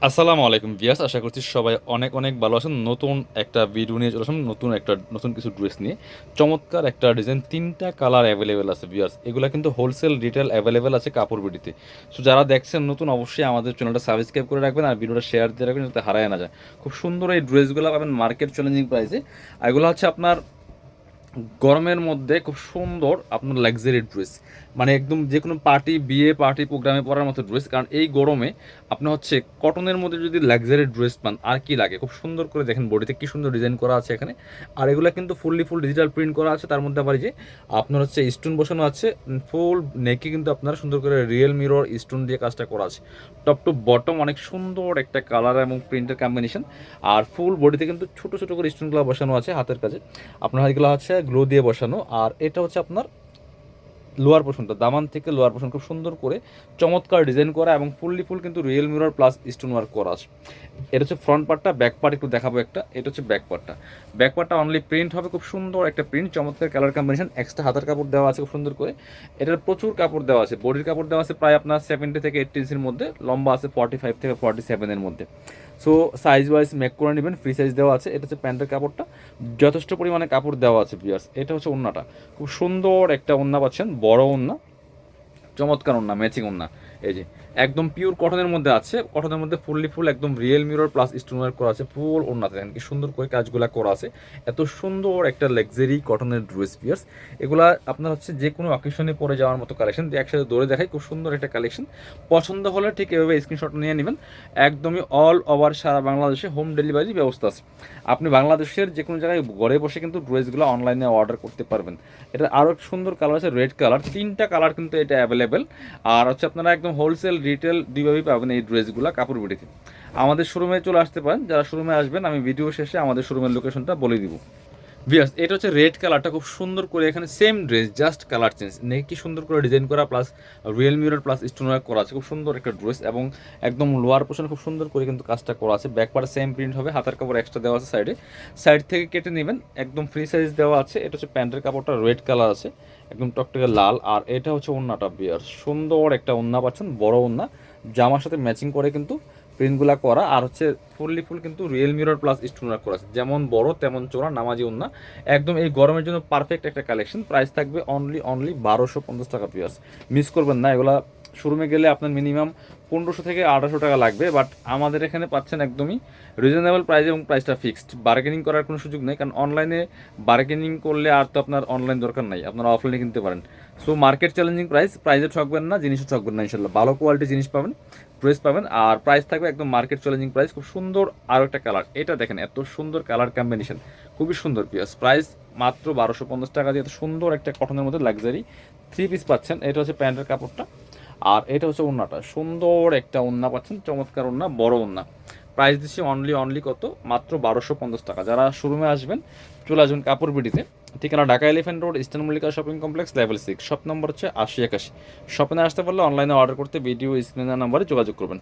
আসসালামু আলাইকুম ভিয়াস, আশা করছি সবাই অনেক অনেক ভালো আছেন। নতুন একটা ভিডিও নিয়ে চলে আসলাম, নতুন কিছু ড্রেস নিয়ে। চমৎকার একটা ডিজাইন, তিনটা কালার অ্যাভেলেবেল আছে ভিয়াস। এগুলো কিন্তু হোলসেল রিটেল অ্যাভেলেবেল আছে কাপড় বিডিতে। সো যারা দেখছেন নতুন, অবশ্যই আমাদের চ্যানেলটা সাবস্ক্রাইব করে রাখবেন আর ভিডিওটা শেয়ার দিয়ে রাখবেন যাতে হারায় না যায়। খুব সুন্দর এই ড্রেসগুলো পাবেন মার্কেট চ্যালেঞ্জিং প্রাইসে। আর এগুলো হচ্ছে আপনার গরমের মধ্যে খুব সুন্দর আপনার লাক্সারি ড্রেস, মানে একদম যে কোনো পার্টি, বিয়ে পার্টি প্রোগ্রামে পরার মতো ড্রেস। কারণ এই গরমে আপনি হচ্ছে কটনের মধ্যে যদি লাক্সারি ড্রেস পান আর কি লাগে। খুব সুন্দর করে দেখেন বডিতে কি সুন্দর ডিজাইন করা আছে এখানে। আর এগুলো কিন্তু ফুল ডিজিটাল প্রিন্ট করা আছে। তার মধ্যে আবার এই যে আপনার হচ্ছে স্টোন বসানো আছে। ফুল নেকে কিন্তু আপনার সুন্দর করে রিয়েল মিরর স্টোন দিয়ে কাজটা করা আছে। টপ টু বটম অনেক সুন্দর একটা কালার এবং প্রিন্টের কম্বিনেশন। আর ফুল বডিতে কিন্তু ছোটো ছোটো করে স্টোনগুলো বসানো আছে হাতের কাছে। আপনার এগুলো হচ্ছে গ্লো দিয়ে বসানো। আর এটা হচ্ছে আপনার লোয়ার পোর্শনটা, দামান থেকে লোয়ার পোর্শন খুব সুন্দর করে চমৎকার ডিজাইন করা এবং ফুল কিন্তু real mirror plus stone work করা আছে। এটা হচ্ছে ফ্রন্ট পার্টটা। ব্যাক পার্ট একটু দেখাবো একটা। এটা হচ্ছে ব্যাক পার্টটা। ব্যাক পার্টটা অনলি প্রিন্ট হবে, খুব সুন্দর একটা প্রিন্ট, চমৎকার কালার কম্বিনেশন। এক্সট্রা হাতের কাপড় দেওয়া আছে খুব সুন্দর করে। এটার প্রচুর কাপড় দেওয়া আছে, বডির কাপড় দেওয়া আছে প্রায় আপনার 70 থেকে 80 ইঞ্চির মধ্যে, লম্বা আছে 45 থেকে 47-এর মধ্যে। সো সাইজ ওয়াইজ মেক করে নেবেন, ফ্রি সাইজ দেওয়া আছে। এটা হচ্ছে প্যান্টের কাপড়টা, যথেষ্ট পরিমাণে কাপড় দেওয়া আছে ভিউয়ার্স। এটা হচ্ছে ওড়নাটা, খুব সুন্দর একটা ওড়না পাচ্ছেন, বড় ওড়না, চমৎকার ওড়না, ম্যাচিং ওড়না। এই যে একদম পিওর কটনের মধ্যে আছে, কটনের মধ্যে ফুল একদম real mirror plus stone work করা আছে ফুল ওড়নাতে। দেখেন কি সুন্দর করে কাজগুলো করা আছে। এত সুন্দর একটা লাক্সারি কটনের ড্রেস পিয়ার্স। এগুলা আপনার হচ্ছে যে কোনো অকেশনে পরে যাওয়ার মতো কালেকশন, একসাথে দৌড়ে দেখায়, খুব সুন্দর একটা কালেকশন। পছন্দ হলে ঠিক এভাবে স্ক্রিনশট নিয়ে নেবেন। একদমই অল ওভার সারা বাংলাদেশে হোম ডেলিভারি ব্যবস্থা আছে। আপনি বাংলাদেশের যে কোনো জায়গায় ঘরে বসে কিন্তু ড্রেসগুলো অনলাইনে অর্ডার করতে পারবেন। এটা আরও সুন্দর কালার আছে, রেড কালার, তিনটা কালার কিন্তু এটা অ্যাভেলেবেল। আর হচ্ছে আপনারা একদম হোলসেল রিটেল দুইভাবেই পাবেন এই ড্রেসগুলো কাপড় বিডিতে। আমাদের শোরুমে চলে আসতে পারেন। যারা শোরুমে আসবেন আমি ভিডিও শেষে আমাদের শোরুমের লোকেশনটা বলে দিব। ভিয়াস, এটা হচ্ছে রেড কালারটা, খুব সুন্দর করে এখানে same dress, just colour change, নেকি সুন্দর করে ডিজাইন করা plus real mirror plus stone work করা আছে। খুব সুন্দর একটা ড্রেস এবং একদম লোয়ার পোর্শন খুব সুন্দর করে কিন্তু কাজটা করা আছে। ব্যাক পার্ট সেম প্রিন্ট হবে, হাতার কাপড় এক্সট্রা দেওয়া আছে সাইডে, সাইড থেকে কেটে নেবেন। একদম ফ্রি সাইজ দেওয়া আছে। এটা হচ্ছে প্যান্টের কাপড়টা, রেড কালার আছে, একদম টকটকে লাল। আর এটা হচ্ছে ওড়নাটা ভিয়ার, সুন্দর একটা ওড়না পাচ্ছেন, বড় ওড়না, জামার সাথে ম্যাচিং করে কিন্তু প্রিন্টগুলা করা। আর হচ্ছে ফুল কিন্তু real mirror plus stone work করা আছে, যেমন বড় তেমন চোরা, নামাজি ওড়না। একদম এই গরমের জন্য পারফেক্ট একটা কালেকশন। প্রাইস থাকবে অনলি 1250 টাকা পিয়ার্স। মিস করবেন না। এগুলা শোরুমে গেলে আপনার মিনিমাম 1500 থেকে 1800 টাকা লাগবে, বাট আমাদের এখানে পাচ্ছেন একদমই রিজনেবল প্রাইস এবং প্রাইসটা ফিক্সড। বার্গেনিং করার কোনো সুযোগ নেই, কারণ অনলাইনে বার্গেনিং করলে আর তো আপনার অনলাইন দরকার নাই, আপনারা অফলাইনে কিনতে পারেন। সো মার্কেট চ্যালেঞ্জিং প্রাইস, প্রাইসে ঠকবেন না, জিনিসও ঠকবেন না ইনশাল্লাহ। ভালো কোয়ালিটি জিনিস পাবেন, ড্রেস পাবেন। আর প্রাইস থাকবে একদম মার্কেট চ্যালেঞ্জিং প্রাইস। খুব সুন্দর আরও একটা কালার, এটা দেখেন এত সুন্দর কালার কম্বিনেশন, খুবই সুন্দর পিয়াস। প্রাইস মাত্র 1250 টাকা দিয়ে এত সুন্দর একটা কটনের মধ্যে লাক্সারি থ্রি পিস পাচ্ছেন। এটা হচ্ছে প্যান্টের কাপড়টা। আর এটা হচ্ছে ওড়নাটা, সুন্দর একটা ওড়না পাচ্ছেন, চমৎকার ওড়না, বড় ওড়না। প্রাইস দিচ্ছি অনলি কত, মাত্র 1250 টাকা। যারা শোরুমে আসবেন চলে আসবেন কাপড় বিডিতে। ঠিকানা Dhaka elephant road, eastern Mallika shopping complex, level 6, shop number হচ্ছে 8081। শপিংয়ে আসতে পারলে অনলাইনে অর্ডার করতে ভিডিও স্ক্রিনের নাম্বারে যোগাযোগ করবেন।